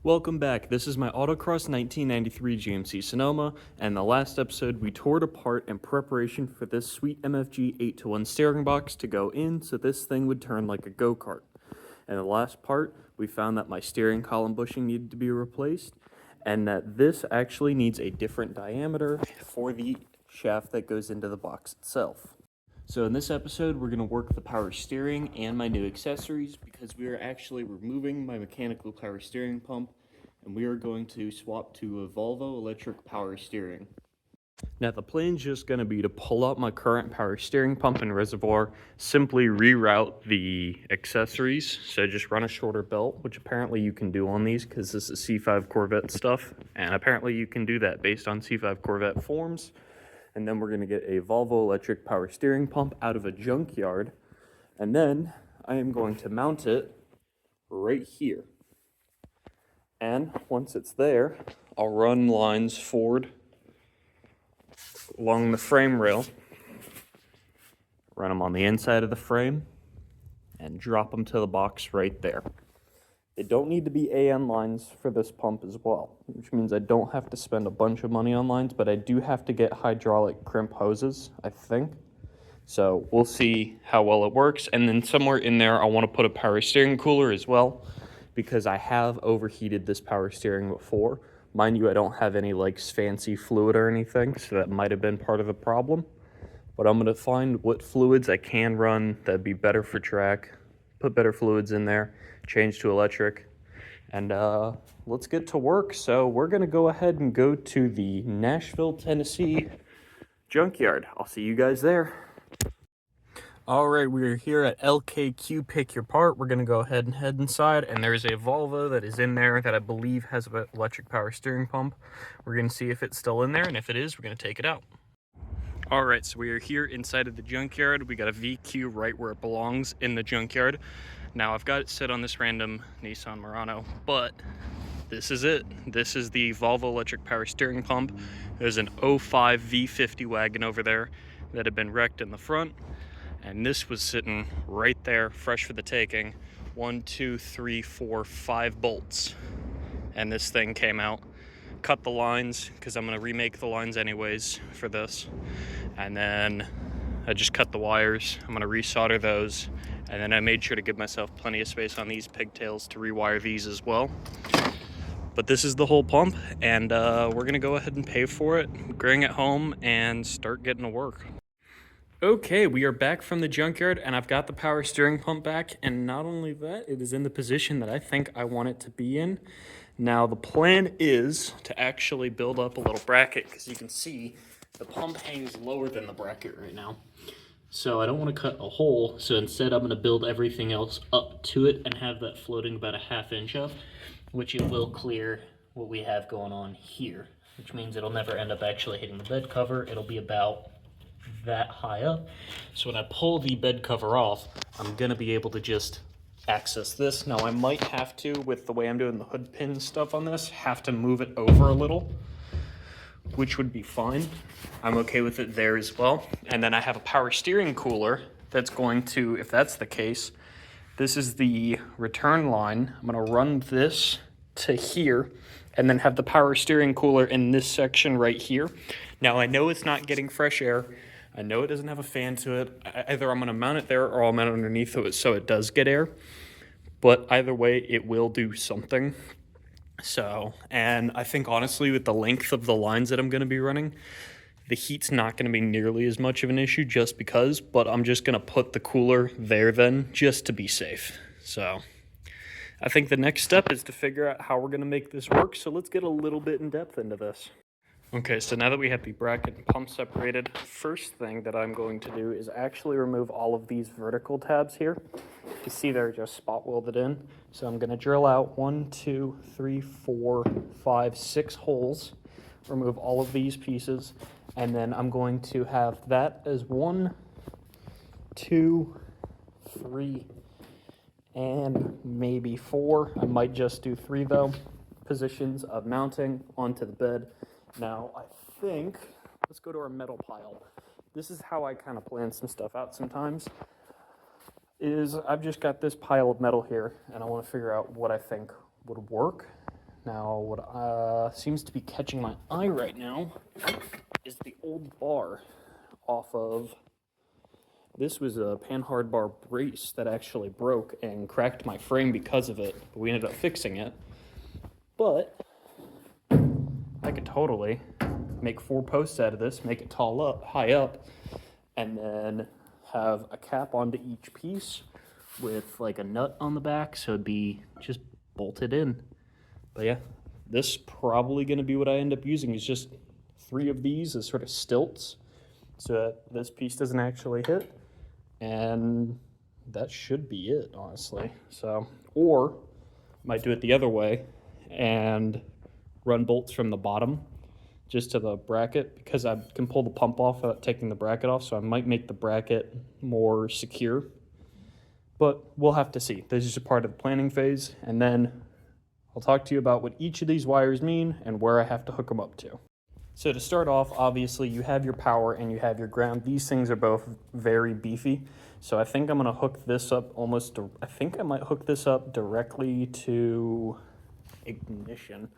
Welcome back. This is my Autocross 1993 GMC Sonoma, and the last episode we tore it apart in preparation for this sweet MFG 8-to-1 steering box to go in so this thing would turn like a go-kart. And the last part, we found that my steering column bushing needed to be replaced, and that this actually needs a different diameter for the shaft that goes into the box itself. So in this episode, we're going to work the power steering and my new accessories because we are actually removing my mechanical power steering pump and we are going to swap to a Volvo electric power steering. Now the plan's just going to be to pull out my current power steering pump and reservoir, simply reroute the accessories, so just run a shorter belt, which apparently you can do on these because this is C5 Corvette stuff, and apparently you can do that based on C5 Corvette forms. And then we're going to get a Volvo electric power steering pump out of a junkyard. And then I am going to mount it right here. And once it's there, I'll run lines forward along the frame rail, run them on the inside of the frame, and drop them to the box right there. They don't need to be AN lines for this pump as well, which means I don't have to spend a bunch of money on lines, but I do have to get hydraulic crimp hoses, I think. So we'll see how well it works. And then somewhere in there, I want to put a power steering cooler as well, because I have overheated this power steering before. Mind you, I don't have any like fancy fluid or anything, so that might have been part of the problem. But I'm going to find what fluids I can run that'd be better for track, put better fluids in there, change to electric, and let's get to work. So we're gonna go ahead and go to the Nashville, Tennessee junkyard. I'll see you guys there. All right, we're here at LKQ Pick Your Part. We're gonna go ahead and head inside, and there's a Volvo that is in there that I believe has an electric power steering pump. We're gonna see if it's still in there, and if it is, we're gonna take it out. All right, so we are here inside of the junkyard. We got a VQ right where it belongs in the junkyard. Now I've got it set on this random Nissan Murano, but this is it. This is the Volvo electric power steering pump. There's an 05 V50 wagon over there that had been wrecked in the front, and this was sitting right there, fresh for the taking. 1, 2, 3, 4, 5 bolts, and this thing came out. Cut the lines because I'm going to remake the lines anyways for this, and then I just cut the wires. I'm going to resolder those, and then I made sure to give myself plenty of space on these pigtails to rewire these as well. But this is the whole pump, and we're going to go ahead and pay for it, bring it home, and start getting to work. Okay, we are back from the junkyard, and I've got the power steering pump back, and not only that, it is in the position that I think I want it to be in. Now, the plan is to actually build up a little bracket, because you can see the pump hangs lower than the bracket right now. So I don't want to cut a hole, so instead I'm going to build everything else up to it and have that floating about a ½ inch up, which it will clear what we have going on here, which means it'll never end up actually hitting the bed cover. It'll be about that high up. So when I pull the bed cover off, I'm going to be able to just access this. Now I might have to, with the way I'm doing the hood pin stuff on this, have to move it over a little, which would be fine. I'm okay with it there as well. And then I have a power steering cooler that's going to, if that's the case, this is the return line. I'm going to run this to here and then have the power steering cooler in this section right here. Now I know it's not getting fresh air. I know it doesn't have a fan to it. Either I'm going to mount it there or I'll mount it underneath it so it does get air. But either way, it will do something. So, and I think honestly with the length of the lines that I'm going to be running, the heat's not going to be nearly as much of an issue just because, but I'm just going to put the cooler there then just to be safe. So I think the next step is to figure out how we're going to make this work. So let's get a little bit in depth into this. Okay, so now that we have the bracket and pump separated, first thing that I'm going to do is actually remove all of these vertical tabs here. You see they're just spot welded in. So I'm going to drill out 1, 2, 3, 4, 5, 6 holes, remove all of these pieces, and then I'm going to have that as 1, 2, 3, and maybe 4. I might just do 3 though. Positions of mounting onto the bed. Now, I think, let's go to our metal pile. This is how I kind of plan some stuff out sometimes, is I've just got this pile of metal here, and I want to figure out what I think would work. Now, what seems to be catching my eye right now is the old bar off of, this was a panhard bar brace that actually broke and cracked my frame because of it, but we ended up fixing it. But I could totally make 4 posts out of this, make it high up, and then have a cap onto each piece with like a nut on the back, so it'd be just bolted in. But yeah, this is probably going to be what I end up using, is just 3 of these as sort of stilts so that this piece doesn't actually hit, and that should be it, honestly. So, or might do it the other way and run bolts from the bottom just to the bracket, because I can pull the pump off without taking the bracket off, so I might make the bracket more secure. But we'll have to see. This is a part of the planning phase, and then I'll talk to you about what each of these wires mean and where I have to hook them up to. So to start off, obviously you have your power and you have your ground. These things are both very beefy. So I think I'm gonna hook this up I think I might hook this up directly to ignition.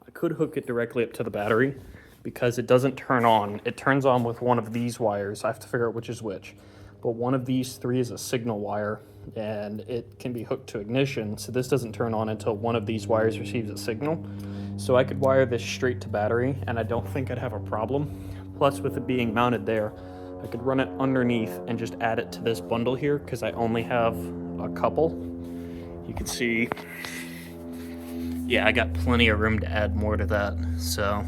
I could hook it directly up to the battery because it doesn't turn on. It turns on with one of these wires. I have to figure out which is which. But one of these 3 is a signal wire, and it can be hooked to ignition, so this doesn't turn on until one of these wires receives a signal. So I could wire this straight to battery, and I don't think I'd have a problem. Plus, with it being mounted there, I could run it underneath and just add it to this bundle here, because I only have a couple. You can see, yeah, I got plenty of room to add more to that, so.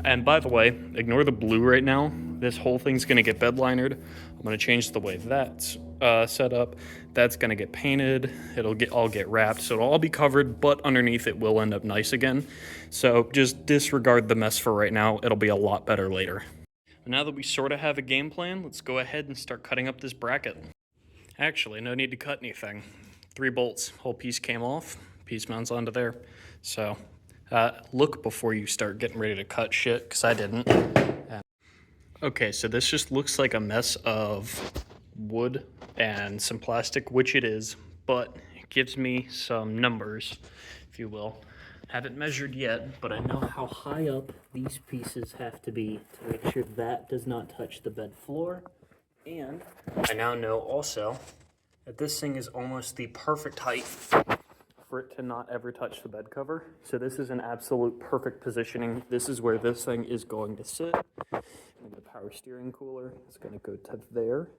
And by the way, ignore the blue right now. This whole thing's gonna get bed linered. I'm gonna change the way that's set up. That's gonna get painted. It'll all get wrapped, so it'll all be covered, but underneath it will end up nice again. So just disregard the mess for right now. It'll be a lot better later. Now that we sort of have a game plan, let's go ahead and start cutting up this bracket. Actually, no need to cut anything. 3 bolts, whole piece came off, piece mounts onto there. So look before you start getting ready to cut shit, because I didn't. Okay, so this just looks like a mess of wood and some plastic, which it is, but it gives me some numbers, if you will. Haven't measured yet, but I know how high up these pieces have to be to make sure that does not touch the bed floor. And I now know also that this thing is almost the perfect height for it to not ever touch the bed cover. So this is an absolute perfect positioning. This is where this thing is going to sit. And the power steering cooler is going to go to there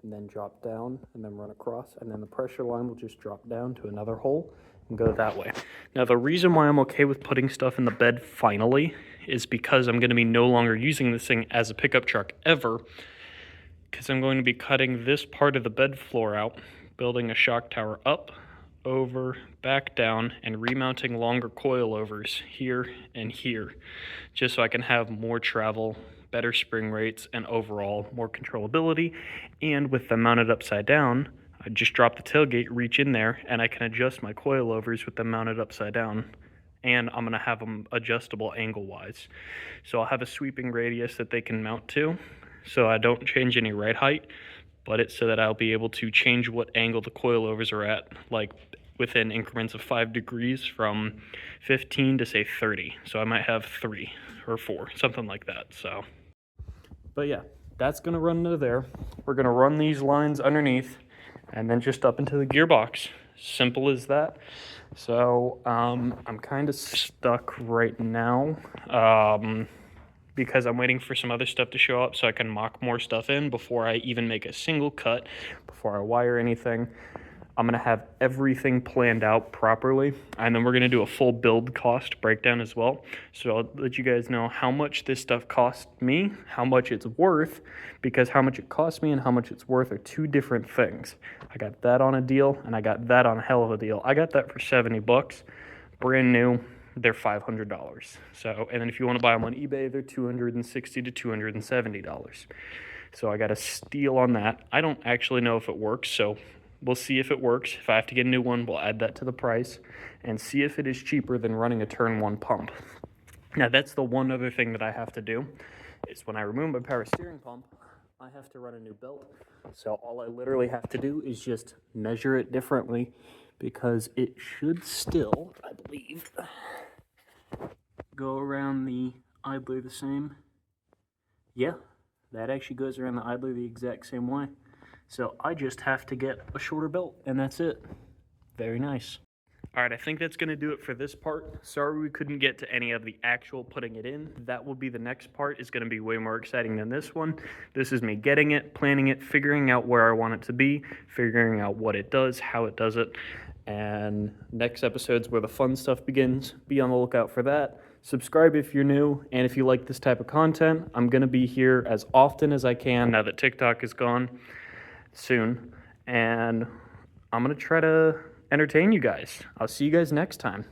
and then drop down and then run across, and then the pressure line will just drop down to another hole and go that way. Now the reason why I'm okay with putting stuff in the bed finally is because I'm going to be no longer using this thing as a pickup truck ever, because I'm going to be cutting this part of the bed floor out, building a shock tower up, over, back down, and remounting longer coilovers here and here, just so I can have more travel, better spring rates, and overall more controllability. And with them mounted upside down, I just drop the tailgate, reach in there, and I can adjust my coilovers with them mounted upside down. And I'm gonna have them adjustable angle-wise. So I'll have a sweeping radius that they can mount to, so I don't change any ride height, but it's so that I'll be able to change what angle the coilovers are at, like within increments of 5 degrees from 15 to say 30. So I might have 3 or 4, something like that. So, but yeah, that's gonna run into there. We're gonna run these lines underneath and then just up into the gearbox. Simple as that. So I'm kind of stuck right now because I'm waiting for some other stuff to show up so I can mock more stuff in before I even make a single cut, before I wire anything. I'm gonna have everything planned out properly, and then we're gonna do a full build cost breakdown as well. So I'll let you guys know how much this stuff cost me, how much it's worth, because how much it cost me and how much it's worth are 2 different things. I got that on a deal, and I got that on a hell of a deal. I got that for 70 bucks, brand new. They're $500. So, and then if you want to buy them on eBay, they're $260 to $270. So I got a steal on that. I don't actually know if it works, so we'll see if it works. If I have to get a new one, we'll add that to the price and see if it is cheaper than running a turn 1 pump. Now, that's the one other thing that I have to do, is when I remove my power steering pump, I have to run a new belt. So all I literally have to do is just measure it differently, because it should still, I believe, go around the idler the same. Yeah, that actually goes around the idler the exact same way. So I just have to get a shorter belt, and that's it. Very nice. All right, I think that's going to do it for this part. Sorry we couldn't get to any of the actual putting it in. That will be the next part. It's going to be way more exciting than this one. This is me getting it, planning it, figuring out where I want it to be, figuring out what it does, how it does it. And next episode's where the fun stuff begins. Be on the lookout for that. Subscribe if you're new, and if you like this type of content, I'm going to be here as often as I can now that TikTok is gone soon. And I'm going to try to entertain you guys. I'll see you guys next time.